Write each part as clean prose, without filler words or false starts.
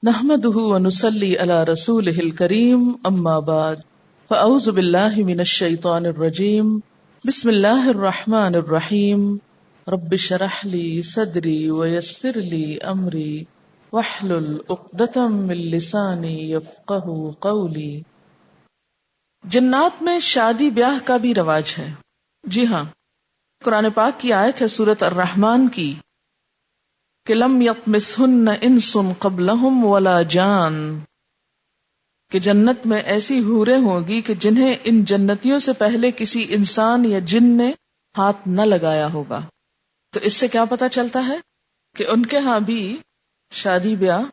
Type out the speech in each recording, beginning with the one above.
نحمده ونصلي على رسوله الكريم اما بعد فاعوذ بالله من الشيطان الرجيم بسم الله الرحمن الرحيم رب اشرح لي صدري ويسر لي امري واحلل عقدة من لساني يفقهوا قولي۔ جنات میں شادی بیاہ کا بھی رواج ہے۔ جی ہاں، قرآن پاک کی آیت ہے سورۃ الرحمن کی کہ لم یطمثہن انس قبلہم ولا جان، کہ جنت میں ایسی حوریں ہوں گی کہ جنہیں ان جنتیوں سے پہلے کسی انسان یا جن نے ہاتھ نہ لگایا ہوگا۔ تو اس سے کیا پتہ چلتا ہے کہ ان کے ہاں بھی شادی بیاہ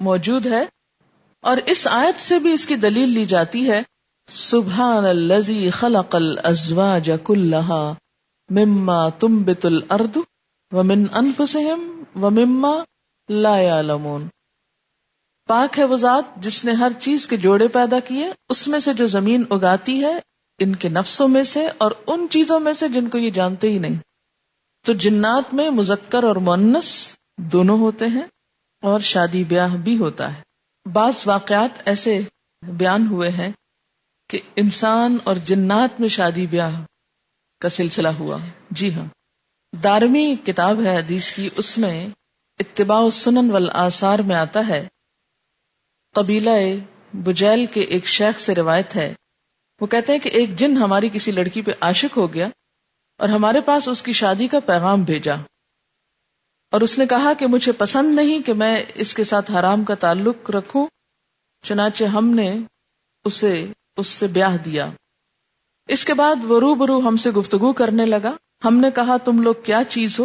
موجود ہے، اور اس آیت سے بھی اس کی دلیل لی جاتی ہے سبحان الذی خلق الازواج کلھا مما تنبت الارض ومن انفسہم ومما لا یعلمون۔ پاک ہے وہ ذات جس نے ہر چیز کے جوڑے پیدا کیے، اس میں سے جو زمین اگاتی ہے، ان کے نفسوں میں سے اور ان چیزوں میں سے جن کو یہ جانتے ہی نہیں۔ تو جنات میں مذکر اور مؤنث دونوں ہوتے ہیں اور شادی بیاہ بھی ہوتا ہے۔ بعض واقعات ایسے بیان ہوئے ہیں کہ انسان اور جنات میں شادی بیاہ کا سلسلہ ہوا۔ جی ہاں، دارمی کتاب ہے حدیث کی، اس میں اتباع السنن والآثار میں آتا ہے، قبیلہ بجیل کے ایک شیخ سے روایت ہے، وہ کہتے ہیں کہ ایک جن ہماری کسی لڑکی پہ عاشق ہو گیا اور ہمارے پاس اس کی شادی کا پیغام بھیجا، اور اس نے کہا کہ مجھے پسند نہیں کہ میں اس کے ساتھ حرام کا تعلق رکھوں، چنانچہ ہم نے اس سے بیاہ دیا۔ اس کے بعد وہ روبرو ہم سے گفتگو کرنے لگا۔ ہم نے کہا تم لوگ کیا چیز ہو؟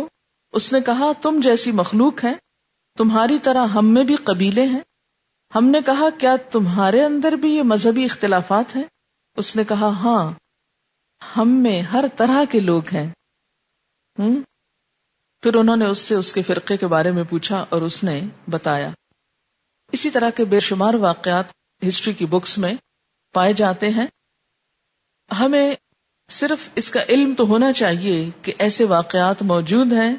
اس نے کہا تم جیسی مخلوق ہیں، تمہاری طرح ہم میں بھی قبیلے ہیں۔ ہم نے کہا کیا تمہارے اندر بھی یہ مذہبی اختلافات ہیں؟ اس نے کہا ہاں، ہم میں ہر طرح کے لوگ ہیں۔ پھر انہوں نے اس سے اس کے فرقے کے بارے میں پوچھا اور اس نے بتایا۔ اسی طرح کے بے شمار واقعات ہسٹری کی بکس میں پائے جاتے ہیں۔ ہمیں صرف اس کا علم تو ہونا چاہیے کہ ایسے واقعات موجود ہیں،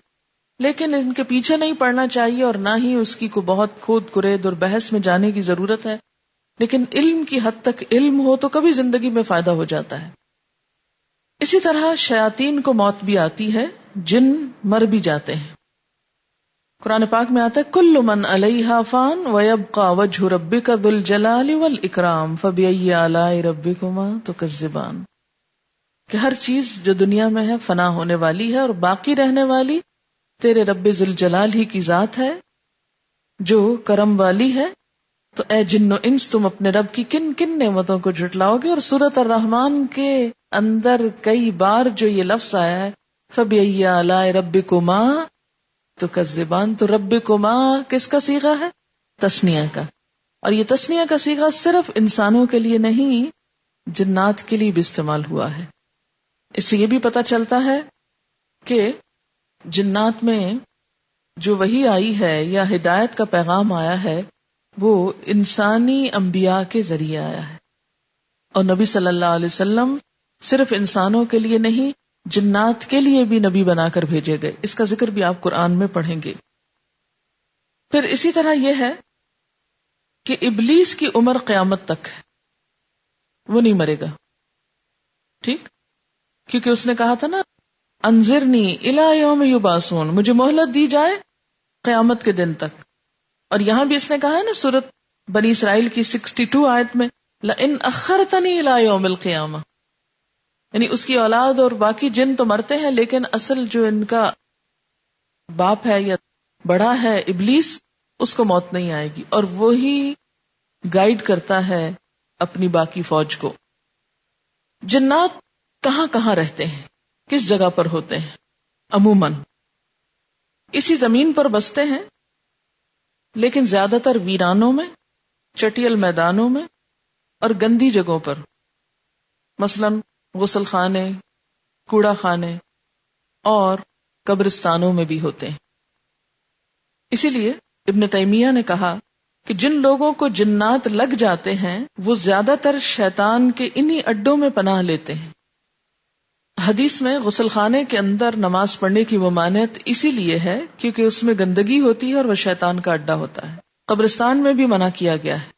لیکن ان کے پیچھے نہیں پڑنا چاہیے اور نہ ہی اس کی کو بہت کھود کرید اور بحث میں جانے کی ضرورت ہے۔ لیکن علم کی حد تک علم ہو تو کبھی زندگی میں فائدہ ہو جاتا ہے۔ اسی طرح شیاطین کو موت بھی آتی ہے، جن مر بھی جاتے ہیں۔ قرآن پاک میں آتا ہے کل من علیہا فان ویبقى وجہ ربک ذو الجلال والاکرام فبأی آلاء ربکما تکذبان، کہ ہر چیز جو دنیا میں ہے فنا ہونے والی ہے اور باقی رہنے والی تیرے رب ذوالجلال ہی کی ذات ہے جو کرم والی ہے۔ تو اے جن و انس، تم اپنے رب کی کن کن نعمتوں کو جھٹلاؤ گے؟ اور سورۃ الرحمن کے اندر کئی بار جو یہ لفظ آیا ہے فبأی آلاء ربکما تکذبان، تو ربکما کس کا صیغہ ہے؟ تثنیہ کا، اور یہ تثنیہ کا صیغہ صرف انسانوں کے لیے نہیں، جنات کے لیے بھی استعمال ہوا ہے۔ اس سے یہ بھی پتہ چلتا ہے کہ جنات میں جو وحی آئی ہے یا ہدایت کا پیغام آیا ہے وہ انسانی انبیاء کے ذریعے آیا ہے، اور نبی صلی اللہ علیہ وسلم صرف انسانوں کے لیے نہیں، جنات کے لیے بھی نبی بنا کر بھیجے گئے۔ اس کا ذکر بھی آپ قرآن میں پڑھیں گے۔ پھر اسی طرح یہ ہے کہ ابلیس کی عمر قیامت تک ہے، وہ نہیں مرے گا، ٹھیک؟ کیونکہ اس نے کہا تھا نا انذرنی الی یوم یبعثون، مجھے مہلت دی جائے قیامت کے دن تک۔ اور یہاں بھی اس نے کہا ہے نا سورۃ بنی اسرائیل کی 62 آیت میں لئن اخرتنی الی یوم القیامہ، یعنی اس کی اولاد اور باقی جن تو مرتے ہیں، لیکن اصل جو ان کا باپ ہے یا بڑا ہے ابلیس، اس کو موت نہیں آئے گی، اور وہی گائیڈ کرتا ہے اپنی باقی فوج کو۔ جنات کہاں کہاں رہتے ہیں، کس جگہ پر ہوتے ہیں؟ عموماً اسی زمین پر بستے ہیں، لیکن زیادہ تر ویرانوں میں، چٹیل میدانوں میں اور گندی جگہوں پر، مثلاً غسل خانے، کوڑا خانے اور قبرستانوں میں بھی ہوتے ہیں۔ اسی لیے ابن تیمیہ نے کہا کہ جن لوگوں کو جنات لگ جاتے ہیں وہ زیادہ تر شیطان کے انہی اڈوں میں پناہ لیتے ہیں۔ حدیث میں غسل خانے کے اندر نماز پڑھنے کی ممانعت اسی لیے ہے کیونکہ اس میں گندگی ہوتی ہے اور وہ شیطان کا اڈا ہوتا ہے۔ قبرستان میں بھی منع کیا گیا ہے،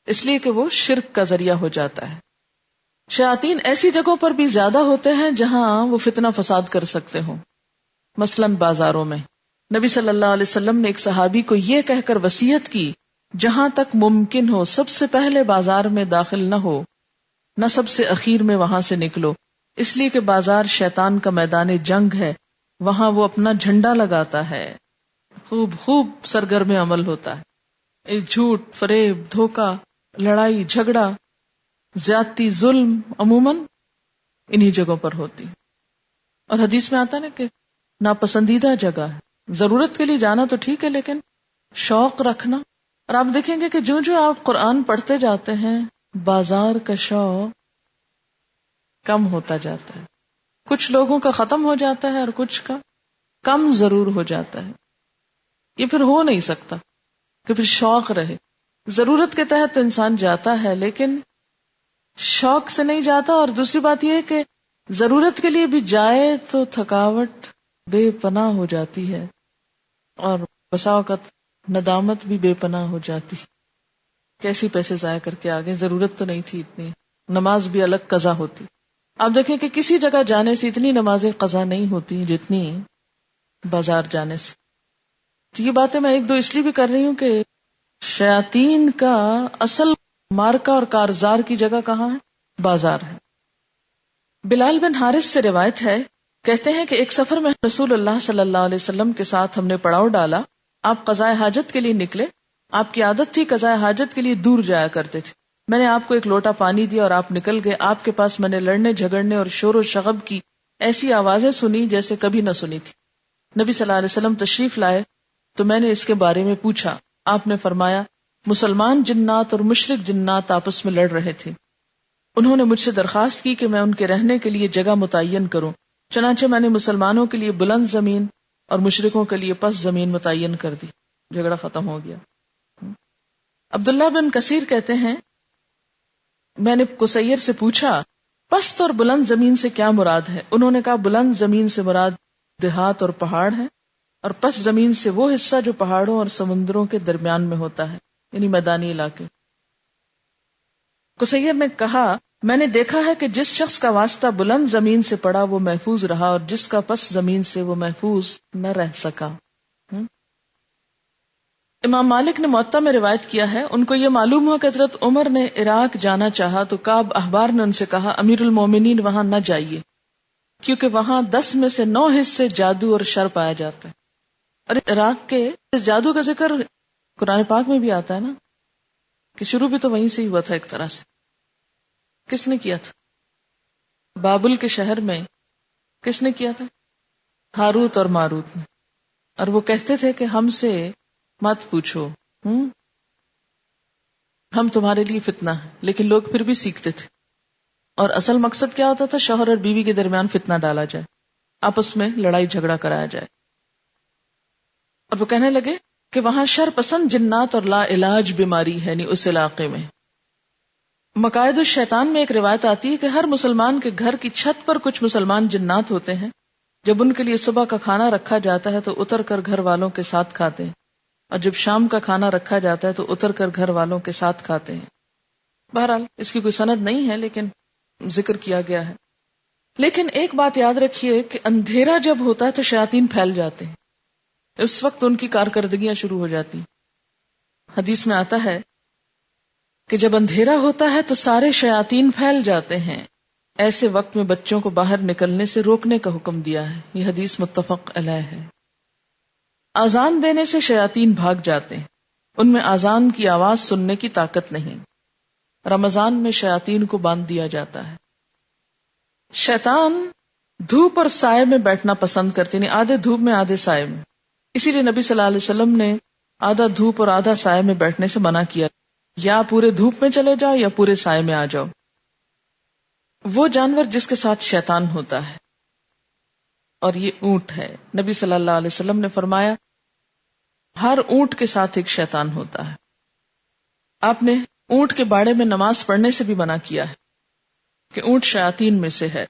اس لیے کہ وہ شرک کا ذریعہ ہو جاتا ہے۔ شیاطین ایسی جگہوں پر بھی زیادہ ہوتے ہیں جہاں وہ فتنہ فساد کر سکتے ہوں، مثلاً بازاروں میں۔ نبی صلی اللہ علیہ وسلم نے ایک صحابی کو یہ کہہ کر وصیت کی، جہاں تک ممکن ہو سب سے پہلے بازار میں داخل نہ ہو، نہ سب سے اخیر میں وہاں سے نکلو، اس لیے کہ بازار شیطان کا میدان جنگ ہے، وہاں وہ اپنا جھنڈا لگاتا ہے، خوب سرگرم عمل ہوتا ہے، جھوٹ، فریب، دھوکہ، لڑائی جھگڑا، زیادتی، ظلم عموماً انہی جگہوں پر ہوتی۔ اور حدیث میں آتا ہے نا کہ ناپسندیدہ جگہ ہے، ضرورت کے لیے جانا تو ٹھیک ہے لیکن شوق رکھنا۔ اور آپ دیکھیں گے کہ جو آپ قرآن پڑھتے جاتے ہیں بازار کا شوق کم ہوتا جاتا ہے، کچھ لوگوں کا ختم ہو جاتا ہے اور کچھ کا کم ضرور ہو جاتا ہے۔ یہ پھر ہو نہیں سکتا کہ پھر شوق رہے۔ ضرورت کے تحت انسان جاتا ہے لیکن شوق سے نہیں جاتا، اور دوسری بات یہ ہے کہ ضرورت کے لیے بھی جائے تو تھکاوٹ بے پناہ ہو جاتی ہے، اور بسا اوقات ندامت بھی بے پناہ ہو جاتی، کیسی پیسے ضائع کر کے آگے، ضرورت تو نہیں تھی اتنی، نماز بھی الگ قضا ہوتی۔ آپ دیکھیں کہ کسی جگہ جانے سے اتنی نمازیں قضا نہیں ہوتی جتنی بازار جانے سے۔ تو یہ باتیں میں ایک دو اس لیے بھی کر رہی ہوں کہ شیاطین کا اصل مارکا اور کارزار کی جگہ کہاں ہے؟ بازار ہے۔ بلال بن حارث سے روایت ہے، کہتے ہیں کہ ایک سفر میں رسول اللہ صلی اللہ علیہ وسلم کے ساتھ ہم نے پڑاؤ ڈالا، آپ قضاء حاجت کے لیے نکلے، آپ کی عادت تھی قضاء حاجت کے لیے دور جایا کرتے تھے، میں نے آپ کو ایک لوٹا پانی دیا اور آپ نکل گئے، آپ کے پاس میں نے لڑنے جھگڑنے اور شور و شغب کی ایسی آوازیں سنی جیسے کبھی نہ سنی تھی۔ نبی صلی اللہ علیہ وسلم تشریف لائے تو میں نے اس کے بارے میں پوچھا، آپ نے فرمایا مسلمان جنات اور مشرک جنات آپس میں لڑ رہے تھے، انہوں نے مجھ سے درخواست کی کہ میں ان کے رہنے کے لیے جگہ متعین کروں، چنانچہ میں نے مسلمانوں کے لیے بلند زمین اور مشرکوں کے لیے پست زمین متعین کر دی، جھگڑا ختم ہو گیا۔ عبداللہ بن کثیر کہتے ہیں میں نے قصیر سے پوچھا پست اور بلند زمین سے کیا مراد ہے؟ انہوں نے کہا بلند زمین سے مراد دیہات اور پہاڑ ہے، اور پست زمین سے وہ حصہ جو پہاڑوں اور سمندروں کے درمیان میں ہوتا ہے، یعنی میدانی علاقے۔ قصیر نے کہا میں نے دیکھا ہے کہ جس شخص کا واسطہ بلند زمین سے پڑا وہ محفوظ رہا، اور جس کا پست زمین سے وہ محفوظ نہ رہ سکا۔ امام مالک نے موطا میں روایت کیا ہے، ان کو یہ معلوم ہوا کہ حضرت عمر نے عراق جانا چاہا تو کعب احبار نے ان سے کہا امیر المومنین وہاں نہ جائیے، کیونکہ وہاں 10 میں سے 9 حصے جادو اور شر پایا جاتا ہے۔ اور عراق کے جادو کا ذکر قرآن پاک میں بھی آتا ہے نا، کہ شروع بھی تو وہیں سے ہی ہوا تھا ایک طرح سے۔ کس نے کیا تھا؟ بابل کے شہر میں کس نے کیا تھا؟ ہاروت اور ماروت نے۔ اور وہ کہتے تھے کہ ہم سے مت پوچھو، ہم تمہارے لیے فتنہ ہے، لیکن لوگ پھر بھی سیکھتے تھے۔ اور اصل مقصد کیا ہوتا تھا؟ شوہر اور بیوی کے درمیان فتنہ ڈالا جائے، آپس میں لڑائی جھگڑا کرایا جائے۔ اور وہ کہنے لگے کہ وہاں شر پسند جنات اور لا علاج بیماری ہے، یعنی اس علاقے میں۔ مقائد الشیطان میں ایک روایت آتی ہے کہ ہر مسلمان کے گھر کی چھت پر کچھ مسلمان جنات ہوتے ہیں، جب ان کے لیے صبح کا کھانا رکھا جاتا ہے تو اتر کر گھر والوں کے ساتھ کھاتے ہیں، اور جب شام کا کھانا رکھا جاتا ہے تو اتر کر گھر والوں کے ساتھ کھاتے ہیں۔ بہرحال اس کی کوئی سند نہیں ہے لیکن ذکر کیا گیا ہے۔ لیکن ایک بات یاد رکھیے کہ اندھیرا جب ہوتا ہے تو شیاطین پھیل جاتے ہیں، اس وقت ان کی کارکردگیاں شروع ہو جاتی ہیں۔ حدیث میں آتا ہے کہ جب اندھیرا ہوتا ہے تو سارے شیاطین پھیل جاتے ہیں، ایسے وقت میں بچوں کو باہر نکلنے سے روکنے کا حکم دیا ہے۔ یہ حدیث متفق علیہ ہے۔ آذان دینے سے شیاطین بھاگ جاتے ہیں، ان میں آذان کی آواز سننے کی طاقت نہیں۔ رمضان میں شیاطین کو باندھ دیا جاتا ہے۔ شیطان دھوپ اور سائے میں بیٹھنا پسند کرتے ہیں، آدھے دھوپ میں آدھے سائے میں، اسی لیے نبی صلی اللہ علیہ وسلم نے آدھا دھوپ اور آدھا سائے میں بیٹھنے سے منع کیا، یا پورے دھوپ میں چلے جاؤ یا پورے سائے میں آ جاؤ۔ وہ جانور جس کے ساتھ شیطان ہوتا ہے، اور یہ اونٹ ہے، نبی صلی اللہ علیہ وسلم نے فرمایا ہر اونٹ کے ساتھ ایک شیطان ہوتا ہے۔ آپ نے اونٹ کے باڑے میں نماز پڑھنے سے بھی منع کیا ہے کہ اونٹ شیاطین میں سے ہے۔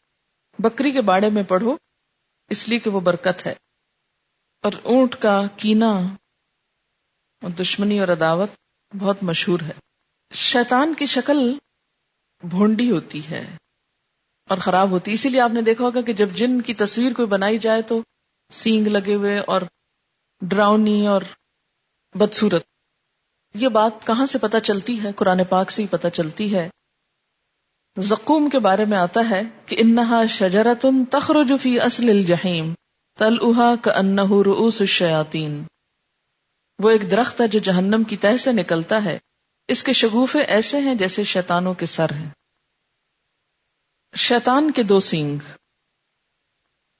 بکری کے باڑے میں پڑھو اس لیے کہ وہ برکت ہے، اور اونٹ کا کینا اور دشمنی اور عداوت بہت مشہور ہے. شیطان کی شکل بھونڈی ہوتی ہے اور خراب ہوتی، اسی لیے آپ نے دیکھا ہوگا کہ جب جن کی تصویر کوئی بنائی جائے تو سینگ لگے ہوئے اور ڈراؤنی اور بدصورت. یہ بات کہاں سے پتہ چلتی ہے؟ قرآن پاک سے ہی پتہ چلتی ہے. زقوم کے بارے میں آتا ہے کہ انہا شجرۃ تخرج فی اصل الجحیم طلعها کأنہ رؤوس الشیاطین. وہ ایک درخت ہے جو جہنم کی تہہ سے نکلتا ہے، اس کے شگوفے ایسے ہیں جیسے شیطانوں کے سر ہیں. شیطان کے 2 سینگ.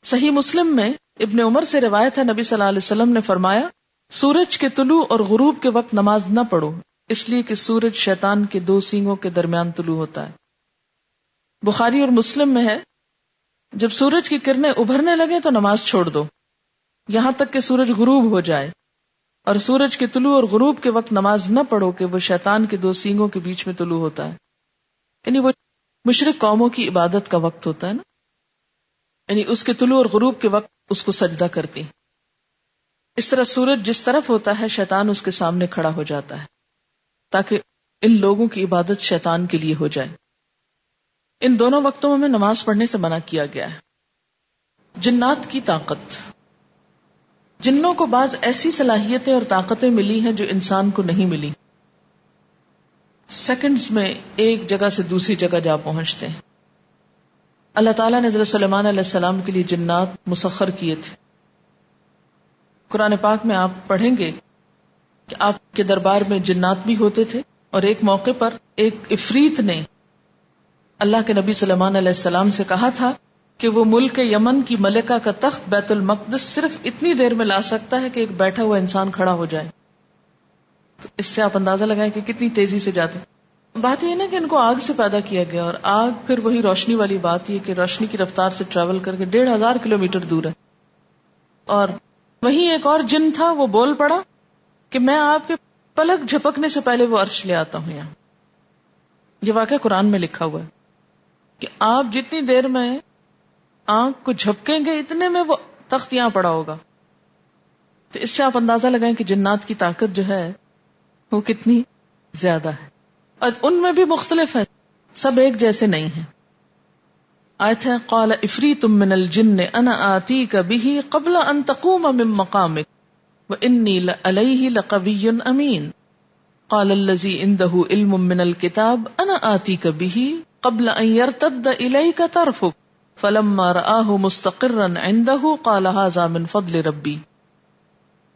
صحیح مسلم میں ابن عمر سے روایت ہے، نبی صلی اللہ علیہ وسلم نے فرمایا سورج کے طلوع اور غروب کے وقت نماز نہ پڑھو، اس لیے کہ سورج شیطان کے 2 سینگوں کے درمیان طلوع ہوتا ہے. بخاری اور مسلم میں ہے جب سورج کی کرنیں ابھرنے لگے تو نماز چھوڑ دو یہاں تک کہ سورج غروب ہو جائے، اور سورج کے طلوع اور غروب کے وقت نماز نہ پڑھو کہ وہ شیطان کے 2 سینگوں کے بیچ میں طلوع ہوتا ہے. یعنی وہ مشرک قوموں کی عبادت کا وقت ہوتا ہے نا، یعنی اس کے طلوع اور غروب کے وقت اس کو سجدہ کرتی. اس طرح سورج جس طرف ہوتا ہے شیطان اس کے سامنے کھڑا ہو جاتا ہے تاکہ ان لوگوں کی عبادت شیطان کے لیے ہو جائے. ان دونوں وقتوں میں نماز پڑھنے سے منع کیا گیا ہے. جنات کی طاقت. جنوں کو بعض ایسی صلاحیتیں اور طاقتیں ملی ہیں جو انسان کو نہیں ملی. سیکنڈز میں ایک جگہ سے دوسری جگہ جا پہنچتے ہیں. اللہ تعالیٰ نے حضرت سلیمان علیہ السلام کے لیے جنات مسخر کیے تھے. قرآن پاک میں آپ پڑھیں گے کہ آپ کے دربار میں جنات بھی ہوتے تھے، اور ایک موقع پر ایک عفریت نے اللہ کے نبی سلیمان علیہ السلام سے کہا تھا کہ وہ ملک یمن کی ملکہ کا تخت بیت المقدس صرف اتنی دیر میں لا سکتا ہے کہ ایک بیٹھا ہوا انسان کھڑا ہو جائے. تو اس سے آپ اندازہ لگائیں کہ کتنی تیزی سے جاتے. بات یہ نا کہ ان کو آگ سے پیدا کیا گیا، اور آگ پھر وہی روشنی والی بات یہ کہ روشنی کی رفتار سے ٹریول کر کے 1500 کلومیٹر دور ہے. اور وہیں ایک اور جن تھا، وہ بول پڑا کہ میں آپ کے پلک جھپکنے سے پہلے وہ عرش لے آتا ہوں. یہاں یہ واقعہ قرآن میں لکھا ہوا ہے کہ آپ جتنی دیر میں آنکھ کو جھپکیں گے اتنے میں وہ تخت یہاں پڑا ہوگا. تو اس سے آپ اندازہ لگائیں کہ جنات کی طاقت جو ہے وہ کتنی زیادہ ہے، اور ان میں بھی مختلف ہے، سب ایک جیسے نہیں ہیں. آیت ہے قال افریت من الجن انا آتیک بہ قبل ان تقوم من مقامک وانی علیہ لقوی امین. قال الذی عنده علم من الکتاب انا آتیک بہ قبل ان يرتد الیک طرفک فلما رآہ مستقرا عنده قال ھذا من فضل ربی.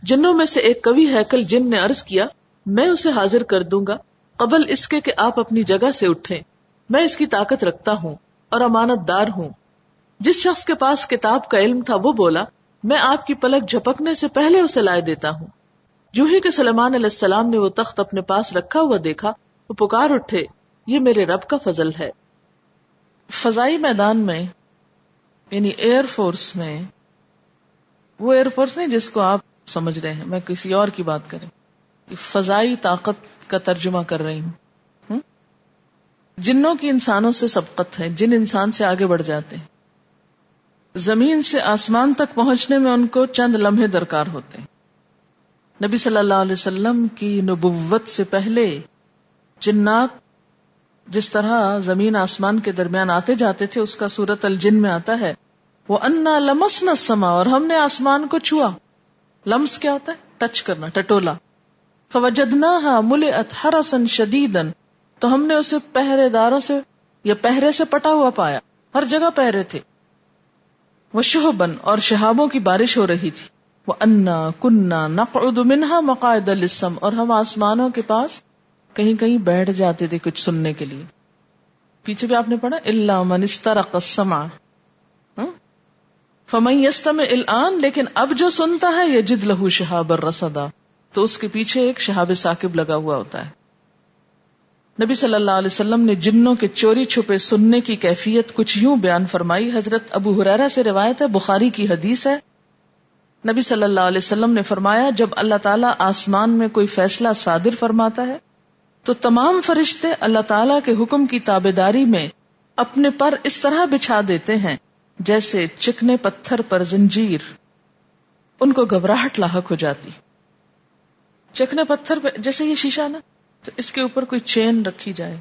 جنوں میں سے ایک قوی ہیکل جن نے عرض کیا میں اسے حاضر کر دوں گا قبل اس کے کہ آپ اپنی جگہ سے اٹھیں، میں اس کی طاقت رکھتا ہوں اور امانت دار ہوں. جس شخص کے پاس کتاب کا علم تھا وہ بولا میں آپ کی پلک جھپکنے سے پہلے اسے لائے دیتا ہوں. جو ہی کہ سلیمان علیہ السلام نے وہ تخت اپنے پاس رکھا ہوا دیکھا وہ پکار اٹھے یہ میرے رب کا فضل ہے. فضائی میدان میں یعنی ایئر فورس میں، وہ ایئر فورس نہیں جس کو آپ سمجھ رہے ہیں، میں کسی اور کی بات کریں، فضائی طاقت کا ترجمہ کر رہی ہوں. جنوں کی انسانوں سے سبقت ہے، جن انسان سے آگے بڑھ جاتے ہیں. زمین سے آسمان تک پہنچنے میں ان کو چند لمحے درکار ہوتے ہیں. نبی صلی اللہ علیہ وسلم کی نبوت سے پہلے جنات جس طرح زمین آسمان کے درمیان آتے جاتے تھے اس کا سورۃ الجن میں آتا ہے وَأَنَّا لَمَسْنَا السَّمَاءَ، اور ہم نے آسمان کو چھوا. لمس کیا ہوتا ہے؟ ٹچ کرنا، ٹٹولا. فَوَجَدْنَاهَا مُلِئَتْ حَرَسًا شَدِيدًا، تو ہم نے اسے پہرے داروں سے یا پہرے سے پٹا ہوا پایا، ہر جگہ پہرے تھے. وَشُهُبًا، اور شہابوں کی بارش ہو رہی تھی. وَأَنَّا كُنَّا نَقْعُدُ مِنْهَا مَقَاعِدَ لِلسَّمْعِ، اور ہم آسمانوں کے پاس کہیں کہیں بیٹھ جاتے تھے کچھ سننے کے لیے. پیچھے بھی آپ نے پڑھا إِلَّا مَنِ اسْتَرَقَ السَّمْعَ فَمَن يَسْتَمِعِ الْآنَ، لیکن اب جو سنتا ہے يَجِدْ لَهُ شِهَابًا رَصَدًا، تو اس کے پیچھے ایک شہاب ثاقب لگا ہوا ہوتا ہے. نبی صلی اللہ علیہ وسلم نے جنوں کے چوری چھپے سننے کی کیفیت کچھ یوں بیان فرمائی. حضرت ابو ہریرہ سے روایت ہے، بخاری کی حدیث ہے. نبی صلی اللہ علیہ وسلم نے فرمایا جب اللہ تعالیٰ آسمان میں کوئی فیصلہ صادر فرماتا ہے تو تمام فرشتے اللہ تعالیٰ کے حکم کی تابعداری میں اپنے پر اس طرح بچھا دیتے ہیں جیسے چکنے پتھر پر زنجیر. ان کو گھبراہٹ لاحق ہو جاتی. چکنے پتھر پہ جیسے یہ شیشہ نا، تو اس کے اوپر کوئی چین رکھی جائے،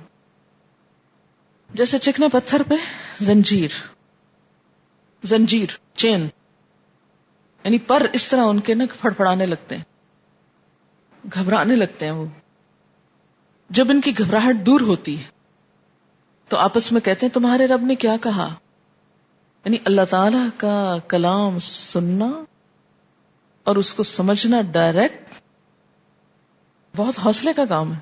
جیسے چکنے پتھر پہ زنجیر چین، یعنی پر اس طرح ان کے نا پھڑپڑانے لگتے ہیں، گھبرانے لگتے ہیں وہ. جب ان کی گھبراہٹ دور ہوتی ہے تو آپس میں کہتے ہیں تمہارے رب نے کیا کہا. یعنی اللہ تعالی کا کلام سننا اور اس کو سمجھنا ڈائریکٹ بہت حوصلے کا کام ہے.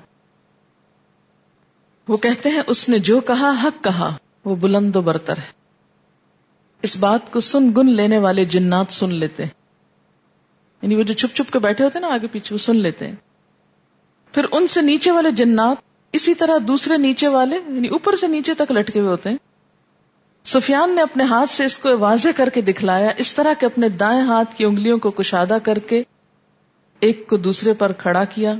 وہ کہتے ہیں اس نے جو کہا حق کہا، وہ بلند و برتر ہے. اس بات کو سن گن لینے والے جنات سن لیتے ہیں، یعنی وہ جو چھپ چھپ کے بیٹھے ہوتے ہیں نا آگے پیچھے، وہ سن لیتے ہیں. پھر ان سے نیچے والے جنات اسی طرح دوسرے نیچے والے، یعنی اوپر سے نیچے تک لٹکے ہوئے ہوتے ہیں. سفیان نے اپنے ہاتھ سے اس کو واضح کر کے دکھلایا، اس طرح کہ اپنے دائیں ہاتھ کی انگلیوں کو کشادہ کر کے ایک کو دوسرے پر کھڑا کیا،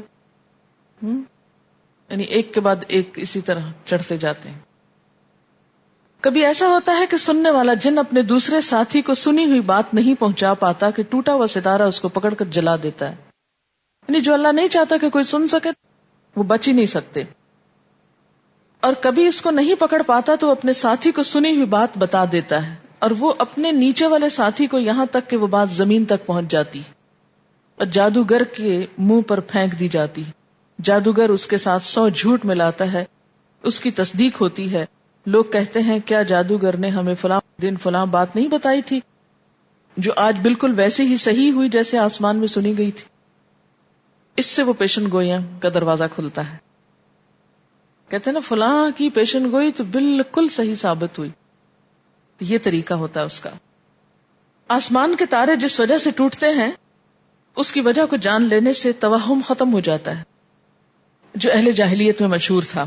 یعنی ایک کے بعد ایک اسی طرح چڑھتے جاتے ہیں. کبھی ایسا ہوتا ہے کہ سننے والا جن اپنے دوسرے ساتھی کو سنی ہوئی بات نہیں پہنچا پاتا کہ ٹوٹا ہوا ستارہ اس کو پکڑ کر جلا دیتا ہے. یعنی جو اللہ نہیں چاہتا کہ کوئی سن سکے وہ بچ ہی نہیں سکتے. اور کبھی اس کو نہیں پکڑ پاتا تو اپنے ساتھی کو سنی ہوئی بات بتا دیتا ہے، اور وہ اپنے نیچے والے ساتھی کو یہاں تک کہ وہ بات زمین تک پہنچ جاتی اور جادوگر کے منہ پر پھینک دی جاتی. جادوگر اس کے ساتھ 100 جھوٹ ملاتا ہے، اس کی تصدیق ہوتی ہے. لوگ کہتے ہیں کیا جادوگر نے ہمیں فلاں دن فلاں بات نہیں بتائی تھی جو آج بالکل ویسے ہی صحیح ہوئی جیسے آسمان میں سنی گئی تھی. اس سے وہ پیشن گوئیاں کا دروازہ کھلتا ہے. کہتے ہیں نا فلاں کی پیشن گوئی تو بالکل صحیح ثابت ہوئی. یہ طریقہ ہوتا ہے اس کا. آسمان کے تارے جس وجہ سے ٹوٹتے ہیں اس کی وجہ کو جان لینے سے توہم ختم ہو جاتا ہے جو اہل جاہلیت میں مشہور تھا.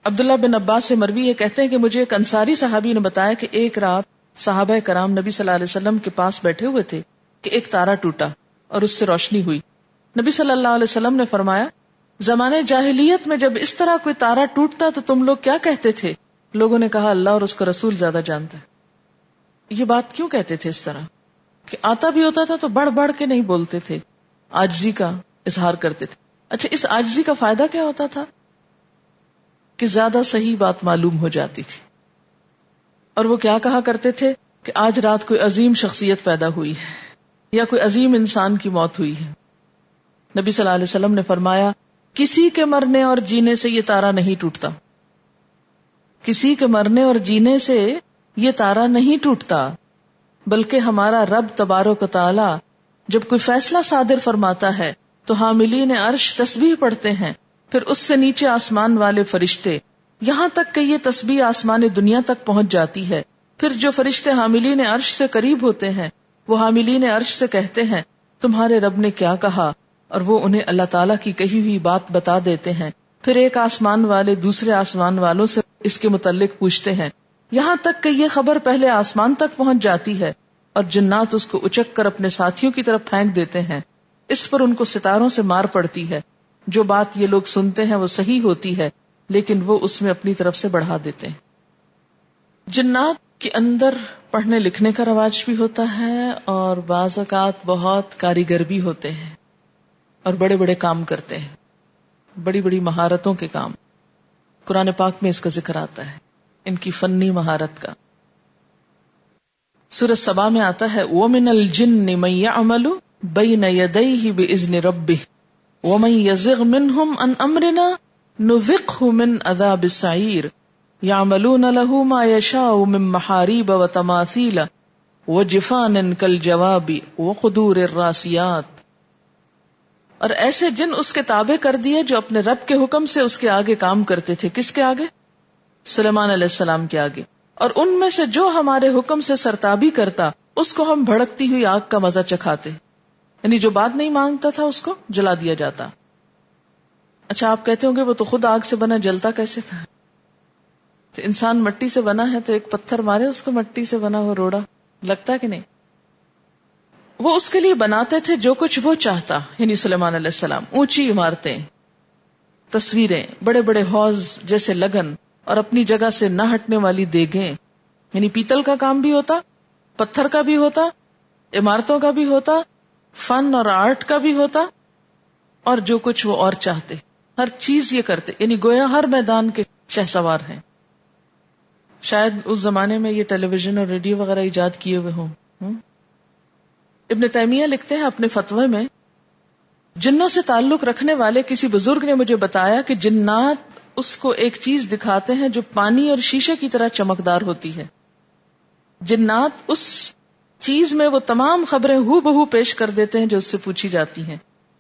عبداللہ بن عباس سے مروی یہ کہتے ہیں کہ مجھے ایک انصاری صحابی نے بتایا کہ ایک رات صحابہ کرام نبی صلی اللہ علیہ وسلم کے پاس بیٹھے ہوئے تھے کہ ایک تارا ٹوٹا اور اس سے روشنی ہوئی. نبی صلی اللہ علیہ وسلم نے فرمایا زمانے جاہلیت میں جب اس طرح کوئی تارا ٹوٹتا تو تم لوگ کیا کہتے تھے؟ لوگوں نے کہا اللہ اور اس کا رسول زیادہ جانتا ہے. یہ بات کیوں کہتے تھے اس طرح کہ آتا بھی ہوتا تھا تو بڑھ بڑھ کے نہیں بولتے تھے، عاجزی کا اظہار کرتے تھے. اچھا اس عاجزی کا فائدہ کیا ہوتا تھا کہ زیادہ صحیح بات معلوم ہو جاتی تھی. اور وہ کیا کہا کرتے تھے کہ آج رات کوئی عظیم شخصیت پیدا ہوئی ہے یا کوئی عظیم انسان کی موت ہوئی ہے. نبی صلی اللہ علیہ وسلم نے فرمایا کسی کے مرنے اور جینے سے یہ تارا نہیں ٹوٹتا، کسی کے مرنے اور جینے سے یہ تارا نہیں ٹوٹتا، بلکہ ہمارا رب تبارک و تعالی جب کوئی فیصلہ صادر فرماتا ہے تو حاملین عرش تسبیح پڑھتے ہیں، پھر اس سے نیچے آسمان والے فرشتے، یہاں تک کہ یہ تسبیح آسمان دنیا تک پہنچ جاتی ہے. پھر جو فرشتے حاملین عرش سے قریب ہوتے ہیں وہ حاملین عرش سے کہتے ہیں تمہارے رب نے کیا کہا، اور وہ انہیں اللہ تعالیٰ کی کہی ہوئی بات بتا دیتے ہیں. پھر ایک آسمان والے دوسرے آسمان والوں سے اس کے متعلق پوچھتے ہیں، یہاں تک کہ یہ خبر پہلے آسمان تک پہنچ جاتی ہے اور جنات اس کو اچک کر اپنے ساتھیوں کی طرف پھینک دیتے ہیں. اس پر ان کو ستاروں سے مار پڑتی ہے. جو بات یہ لوگ سنتے ہیں وہ صحیح ہوتی ہے لیکن وہ اس میں اپنی طرف سے بڑھا دیتے ہیں. جنات کے اندر پڑھنے لکھنے کا رواج بھی ہوتا ہے اور بعض اوقات بہت کاریگر بھی ہوتے ہیں اور بڑے بڑے کام کرتے ہیں، بڑی بڑی مہارتوں کے کام. قرآن پاک میں اس کا ذکر آتا ہے، ان کی فنی مہارت کا. سورۃ سبا میں آتا ہے وَمِنَ الْجِنِّ مَن يَعْمَلُ بَيْنَ يَدَيْهِ بِإِذْنِ رَبِّهِ وَمَن يَزِغْ مِنْهُمْ عَنْ أَمْرِنَا نُذِقْهُ مِنْ عَذَابِ السَّعِيرِ يَعْمَلُونَ لَهُ مَا يَشَاءُ مِنْ مَحَارِيبَ وَتَمَاثِيلَ وَجِفَانٍ كَالْجَوَابِ وَقُدُورِ الرَّاسِيَاتِ. اور ایسے جن اس کے تابع کر دیے جو اپنے رب کے حکم سے اس کے آگے کام کرتے تھے. کس کے آگے؟ سلیمان علیہ السلام کے آگے. اور ان میں سے جو ہمارے حکم سے سرتابی کرتا اس کو ہم بھڑکتی ہوئی آگ کا مزہ چکھاتے، یعنی جو بات نہیں مانگتا تھا اس کو جلا دیا جاتا. اچھا آپ کہتے ہوں گے وہ تو خود آگ سے بنا، جلتا کیسے تھا؟ تو انسان مٹی سے بنا ہے تو ایک پتھر مارے اس کو مٹی سے بنا ہوا روڑا لگتا ہے کہ نہیں؟ وہ اس کے لیے بناتے تھے جو کچھ وہ چاہتا، یعنی سلیمان علیہ السلام. اونچی عمارتیں، تصویریں، بڑے بڑے حوض جیسے لگن، اور اپنی جگہ سے نہ ہٹنے والی دیگیں، یعنی پیتل کا کام بھی ہوتا، پتھر کا بھی ہوتا، عمارتوں کا بھی ہوتا، فن اور آرٹ کا بھی ہوتا، اور جو کچھ وہ اور چاہتے، ہر چیز یہ کرتے، یعنی گویا ہر میدان کے شہسوار ہیں. شاید اس زمانے میں یہ ٹیلی ویژن اور ریڈیو وغیرہ ایجاد کیے ہوئے ہوں. ابن تیمیہ لکھتے ہیں اپنے فتوے میں، جنوں سے تعلق رکھنے والے کسی بزرگ نے مجھے بتایا کہ جنات اس کو ایک چیز دکھاتے ہیں جو پانی اور شیشے کی طرح چمکدار ہوتی ہے. جنات اس چیز میں وہ تمام خبریں ہو بہو پیش کر دیتے ہیں جو اس سے پوچھی جاتی ہیں.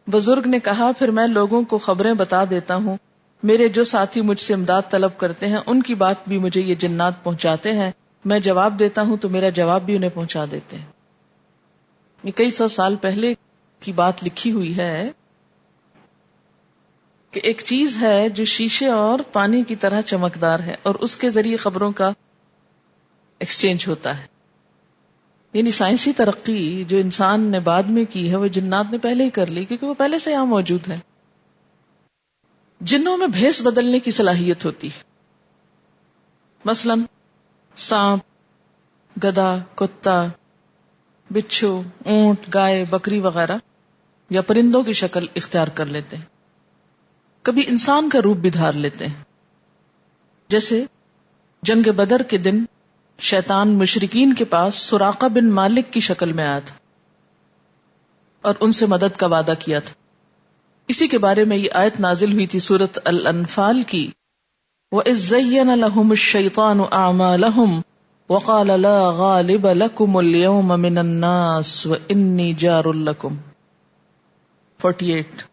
بزرگ نے کہا، پھر میں لوگوں کو خبریں بتا دیتا ہوں. میرے جو ساتھی مجھ سے امداد طلب کرتے ہیں ان کی بات بھی مجھے یہ جنات پہنچاتے ہیں. میں جواب دیتا ہوں تو میرا جواب بھی انہیں پہنچا دیتے ہیں. یہ کئی سو سال پہلے کی بات لکھی ہوئی ہے کہ ایک چیز ہے جو شیشے اور پانی کی طرح چمکدار ہے اور اس کے ذریعے خبروں کا ایکسچینج ہوتا ہے. یعنی سائنسی ترقی جو انسان نے بعد میں کی ہے وہ جنات نے پہلے ہی کر لی، کیونکہ وہ پہلے سے یہاں موجود ہے. جنوں میں بھیس بدلنے کی صلاحیت ہوتی ہے. مثلا سانپ، گدھا، کتا، بچھو، اونٹ، گائے، بکری وغیرہ یا پرندوں کی شکل اختیار کر لیتے ہیں. کبھی انسان کا روپ بھی دھار لیتے ہیں. جیسے جنگ بدر کے دن شیطان مشرکین کے پاس سراقہ بن مالک کی شکل میں آیا تھا اور ان سے مدد کا وعدہ کیا تھا. اسی کے بارے میں یہ آیت نازل ہوئی تھی سورۃ الانفال کی، وَإِذْ زَيَّنَ لَهُمُ الشَّيْطَانُ أَعْمَالَهُمْ وَقَالَ لَا غَالِبَ لَكُمُ الْيَوْمَ مِنَ النَّاسِ وَإِنِّي جَارٌ لَكُمْ. 48.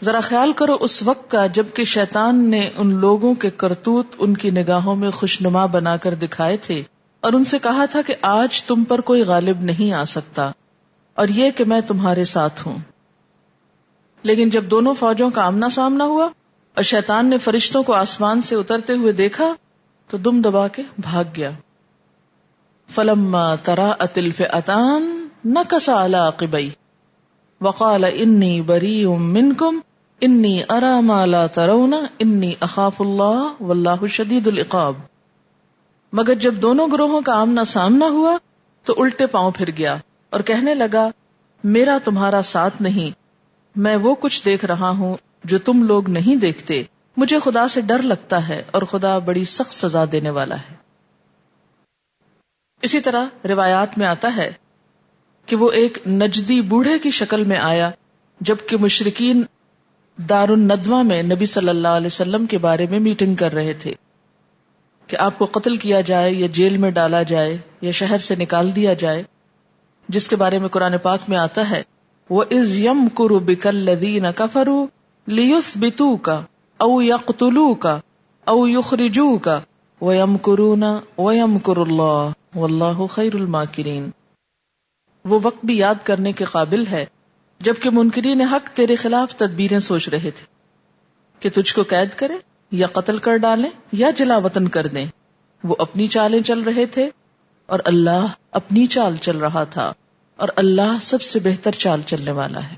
ذرا خیال کرو اس وقت کا جبکہ شیطان نے ان لوگوں کے کرتوت ان کی نگاہوں میں خوشنما بنا کر دکھائے تھے اور ان سے کہا تھا کہ آج تم پر کوئی غالب نہیں آ سکتا اور یہ کہ میں تمہارے ساتھ ہوں. لیکن جب دونوں فوجوں کا آمنا سامنا ہوا اور شیطان نے فرشتوں کو آسمان سے اترتے ہوئے دیکھا تو دم دبا کے بھاگ گیا. فَلَمَّا تَرَاءَتِ الْفِئَتَانِ نَكَصَ عَلَىٰ عَقِبَيْهِ وَقَالَ إِنِّي بَرِيءٌ مِّنكُمْ إِنِّي أَرَىٰ مَا لَا تَرَوْنَ إِنِّي أَخَافُ اللَّهَ وَاللَّهُ شَدِيدُ الْعِقَابِ. مگر جب دونوں گروہوں کا آمنا سامنا ہوا تو الٹے پاؤں پھر گیا اور کہنے لگا، میرا تمہارا ساتھ نہیں، میں وہ کچھ دیکھ رہا ہوں جو تم لوگ نہیں دیکھتے. مجھے خدا سے ڈر لگتا ہے اور خدا بڑی سخت سزا دینے والا ہے. اسی طرح روایات میں آتا ہے کہ وہ ایک نجدی بوڑھے کی شکل میں آیا جبکہ مشرکین دار الندوہ میں نبی صلی اللہ علیہ وسلم کے بارے میں میٹنگ کر رہے تھے کہ آپ کو قتل کیا جائے یا جیل میں ڈالا جائے یا شہر سے نکال دیا جائے، جس کے بارے میں قرآن پاک میں آتا ہے وَإِذْ يَمْكُرُ بِكَ الَّذِينَ كَفَرُوا لِيُثْبِتُوكَ أَوْ يَقْتُلُوكَ أَوْ يُخْرِجُوكَ وَيَمْكُرُونَ وَيَمْكُرُ اللَّهُ وَاللَّهُ خَيْرُ الْمَاكِرِينَ. وہ وقت بھی یاد کرنے کے قابل ہے جبکہ منکرین حق تیرے خلاف تدبیریں سوچ رہے تھے کہ تجھ کو قید کریں یا قتل کر ڈالیں یا جلا وطن کر دیں. وہ اپنی چالیں چل رہے تھے اور اللہ اپنی چال چل رہا تھا اور اللہ سب سے بہتر چال چلنے والا ہے.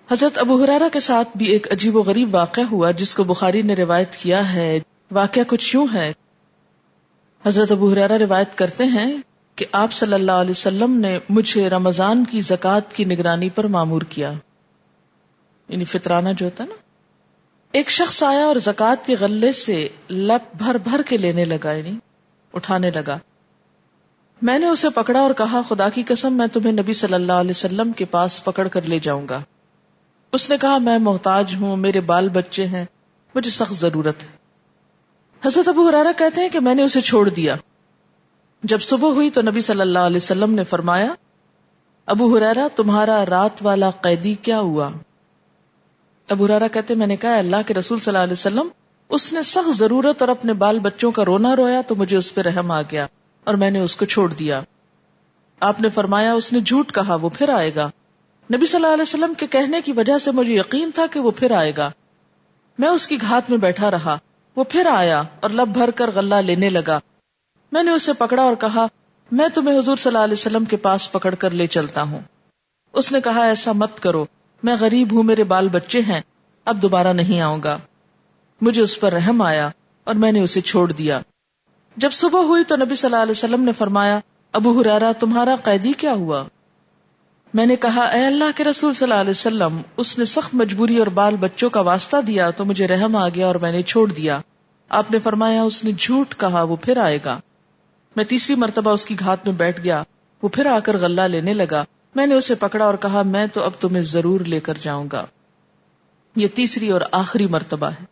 حضرت ابو ہریرہ کے ساتھ بھی ایک عجیب و غریب واقعہ ہوا جس کو بخاری نے روایت کیا ہے. واقعہ کچھ یوں ہے، حضرت ابو ہریرہ روایت کرتے ہیں کہ آپ صلی اللہ علیہ وسلم نے مجھے رمضان کی زکوٰۃ کی نگرانی پر مامور کیا، یعنی فطرانہ جو ہوتا ہے نا. ایک شخص آیا اور زکوٰۃ کے غلے سے لپ بھر بھر کے لینے لگا، یعنی اٹھانے لگا. میں نے اسے پکڑا اور کہا، خدا کی قسم میں تمہیں نبی صلی اللہ علیہ وسلم کے پاس پکڑ کر لے جاؤں گا. اس نے کہا، میں محتاج ہوں، میرے بال بچے ہیں، مجھے سخت ضرورت ہے. حضرت ابو ہریرہ کہتے ہیں کہ میں نے اسے چھوڑ دیا. جب صبح ہوئی تو نبی صلی اللہ علیہ وسلم نے فرمایا، ابو ہریرہ تمہارا رات والا قیدی کیا ہوا؟ ابو ہریرہ کہتے میں نے کہا، اللہ کے رسول صلی اللہ علیہ وسلم، اس نے سخت ضرورت اور اپنے بال بچوں کا رونا رویا تو مجھے اس پہ رحم آ گیا اور میں نے اس کو چھوڑ دیا. آپ نے فرمایا، اس نے جھوٹ کہا، وہ پھر آئے گا. نبی صلی اللہ علیہ وسلم کے کہنے کی وجہ سے مجھے یقین تھا کہ وہ پھر آئے گا. میں اس کی گھات میں بیٹھا رہا. وہ پھر آیا اور لب بھر کر غلہ لینے لگا. میں نے اسے پکڑا اور کہا، میں تمہیں حضور صلی اللہ علیہ وسلم کے پاس پکڑ کر لے چلتا ہوں. اس نے کہا، ایسا مت کرو، میں غریب ہوں، میرے بال بچے ہیں، اب دوبارہ نہیں آؤں گا. مجھے اس پر رحم آیا اور میں نے اسے چھوڑ دیا. جب صبح ہوئی تو نبی صلی اللہ علیہ وسلم نے فرمایا، ابو ہریرہ تمہارا قیدی کیا ہوا؟ میں نے کہا اے اللہ کے رسول صلی اللہ علیہ وسلم، اس نے سخت مجبوری اور بال بچوں کا واسطہ دیا تو مجھے رحم آ گیا اور میں نے چھوڑ دیا۔ آپ نے فرمایا اس نے جھوٹ کہا، وہ پھر آئے گا۔ میں تیسری مرتبہ اس کی گھات میں بیٹھ گیا، وہ پھر آ کر غلہ لینے لگا۔ میں نے اسے پکڑا اور کہا میں تو اب تمہیں ضرور لے کر جاؤں گا۔ یہ تیسری اور آخری مرتبہ ہے۔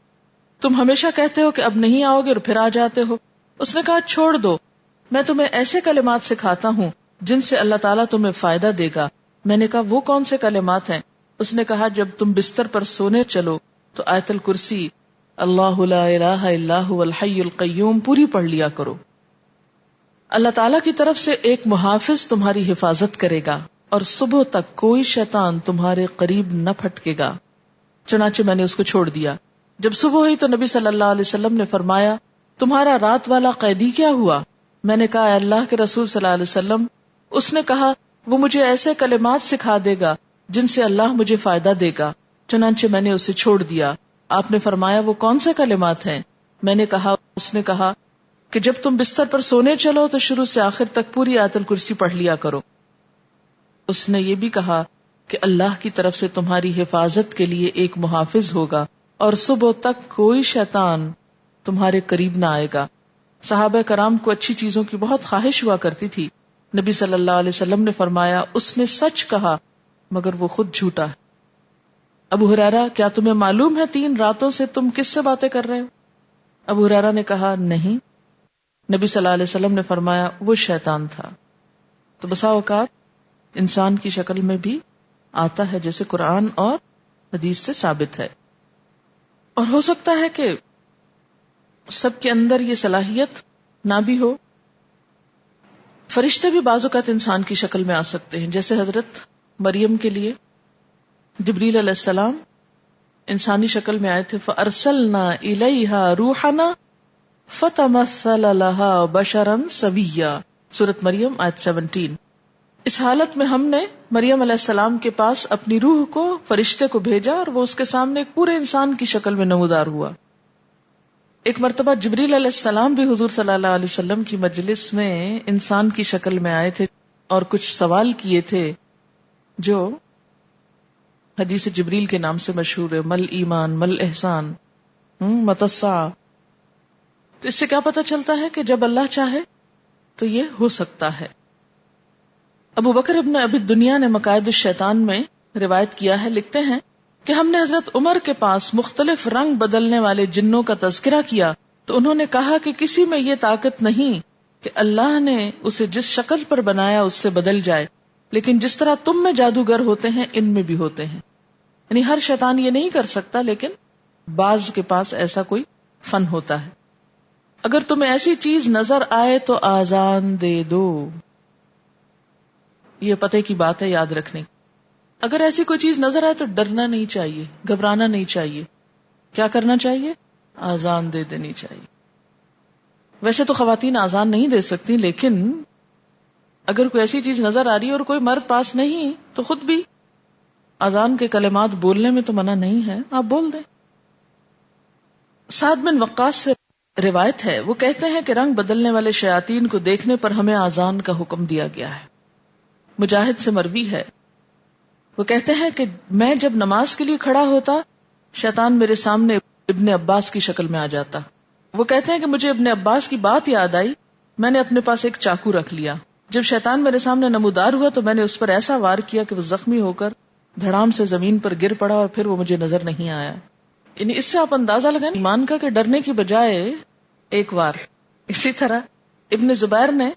تم ہمیشہ کہتے ہو کہ اب نہیں آؤ گے اور پھر آ جاتے ہو۔ اس نے کہا چھوڑ دو، میں تمہیں ایسے کلمات سکھاتا ہوں جن سے اللہ تعالیٰ تمہیں فائدہ دے گا۔ میں نے کہا وہ کون سے کلمات ہیں؟ اس نے کہا جب تم بستر پر سونے چلو تو آیت الکرسی اللہ لا الہ الا هو الحی القیوم پوری پڑھ لیا کرو۔ اللہ تعالیٰ کی طرف سے ایک محافظ تمہاری حفاظت کرے گا اور صبح تک کوئی شیطان تمہارے قریب نہ پھٹکے گا۔ چنانچہ میں نے اس کو چھوڑ دیا۔ جب صبح ہوئی تو نبی صلی اللہ علیہ وسلم نے فرمایا تمہارا رات والا قیدی کیا ہوا؟ میں نے کہا اے اللہ کے رسول صلی اللہ علیہ وسلم، اس نے کہا وہ مجھے ایسے کلمات سکھا دے گا جن سے اللہ مجھے فائدہ دے گا۔ چنانچہ میں نے اسے چھوڑ دیا۔ آپ نے فرمایا وہ کون سے کلمات ہیں؟ میں نے کہا اس نے کہا کہ جب تم بستر پر سونے چلو تو شروع سے آخر تک پوری آیت الکرسی پڑھ لیا کرو۔ اس نے یہ بھی کہا کہ اللہ کی طرف سے تمہاری حفاظت کے لیے ایک محافظ ہوگا اور صبح تک کوئی شیطان تمہارے قریب نہ آئے گا۔ صحابہ کرام کو اچھی چیزوں کی بہت خواہش ہوا کرتی تھی۔ نبی صلی اللہ علیہ وسلم نے فرمایا اس نے سچ کہا مگر وہ خود جھوٹا ہے۔ ابو ہریرہ کیا تمہیں معلوم ہے 3 راتوں سے تم کس سے باتیں کر رہے ہو؟ ابو ہریرہ نے کہا نہیں۔ نبی صلی اللہ علیہ وسلم نے فرمایا وہ شیطان تھا۔ تو بسا اوقات انسان کی شکل میں بھی آتا ہے جیسے قرآن اور حدیث سے ثابت ہے، اور ہو سکتا ہے کہ سب کے اندر یہ صلاحیت نہ بھی ہو۔ فرشتے بھی بعض اوقات انسان کی شکل میں آ سکتے ہیں، جیسے حضرت مریم کے لیے جبریل علیہ السلام انسانی شکل میں آئے تھے، فَأَرْسَلْنَا إِلَيْهَا رُوحَنَا فَتَمَثَّلَ لَهَا بَشَرًا سَوِيًّا، سورۃ مریم آیت 17۔ اس حالت میں ہم نے مریم علیہ السلام کے پاس اپنی روح کو فرشتے کو بھیجا اور وہ اس کے سامنے ایک پورے انسان کی شکل میں نمودار ہوا۔ ایک مرتبہ جبریل علیہ السلام بھی حضور صلی اللہ علیہ وسلم کی مجلس میں انسان کی شکل میں آئے تھے اور کچھ سوال کیے تھے جو حدیث جبریل کے نام سے مشہور ہے، مل ایمان مل احسان متسع۔ تو اس سے کیا پتہ چلتا ہے کہ جب اللہ چاہے تو یہ ہو سکتا ہے۔ ابو بکر ابن ابی دنیا نے مقائد الشیطان میں روایت کیا ہے، لکھتے ہیں کہ ہم نے حضرت عمر کے پاس مختلف رنگ بدلنے والے جنوں کا تذکرہ کیا تو انہوں نے کہا کہ کسی میں یہ طاقت نہیں کہ اللہ نے اسے جس شکل پر بنایا اس سے بدل جائے، لیکن جس طرح تم میں جادوگر ہوتے ہیں ان میں بھی ہوتے ہیں۔ یعنی ہر شیطان یہ نہیں کر سکتا، لیکن بعض کے پاس ایسا کوئی فن ہوتا ہے۔ اگر تمہیں ایسی چیز نظر آئے تو آذان دے دو۔ یہ پتے کی بات ہے، یاد رکھنے۔ اگر ایسی کوئی چیز نظر آئے تو ڈرنا نہیں چاہیے، گھبرانا نہیں چاہیے۔ کیا کرنا چاہیے؟ آذان دے دینی چاہیے۔ ویسے تو خواتین آذان نہیں دے سکتی، لیکن اگر کوئی ایسی چیز نظر آ رہی ہے اور کوئی مرد پاس نہیں تو خود بھی آذان کے کلمات بولنے میں تو منع نہیں ہے، آپ بول دیں۔ سعد بن وقاص سے روایت ہے، وہ کہتے ہیں کہ رنگ بدلنے والے شیاطین کو دیکھنے پر ہمیں آذان کا حکم دیا گیا ہے۔ مجاہد سے مروی ہے، وہ کہتے ہیں کہ میں جب نماز کے لیے کھڑا ہوتا شیطان میرے سامنے ابن عباس کی شکل میں آ جاتا۔ وہ کہتے ہیں کہ مجھے ابن عباس کی بات یاد آئی، میں نے اپنے پاس ایک چاقو رکھ لیا۔ جب شیطان میرے سامنے نمودار ہوا تو میں نے اس پر ایسا وار کیا کہ وہ زخمی ہو کر دھڑام سے زمین پر گر پڑا اور پھر وہ مجھے نظر نہیں آیا۔ یعنی اس سے آپ اندازہ لگائیں ایمان کا کہ ڈرنے کی بجائے ایک وار۔ اسی طرح ابن زبیر نے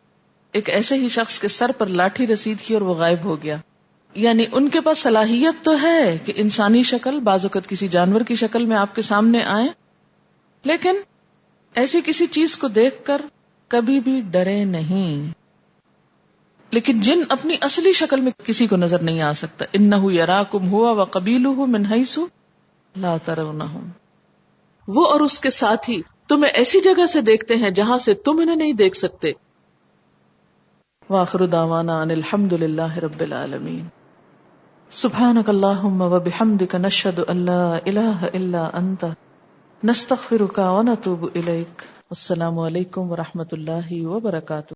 ایک ایسے ہی شخص کے سر پر لاٹھی رسید کی اور وہ غائب ہو گیا۔ یعنی ان کے پاس صلاحیت تو ہے کہ انسانی شکل، بعض اوقات کسی جانور کی شکل میں آپ کے سامنے آئیں، لیکن ایسی کسی چیز کو دیکھ کر کبھی بھی ڈرے نہیں۔ لیکن جن اپنی اصلی شکل میں کسی کو نظر نہیں آ سکتا، انہ یراکم ہوا وقبیلہ من حیث لا ترونہم، وہ اور اس کے ساتھی تمہیں ایسی جگہ سے دیکھتے ہیں جہاں سے تم انہیں نہیں دیکھ سکتے۔ وآخر دعوانا ان الحمد للہ رب العالمین۔ سبحانک اللہم وبحمدک نشہد ان لا الہ الا انت نستغفرک ونتوب الیک۔ السلام علیکم ورحمۃ اللہ وبرکاتہ۔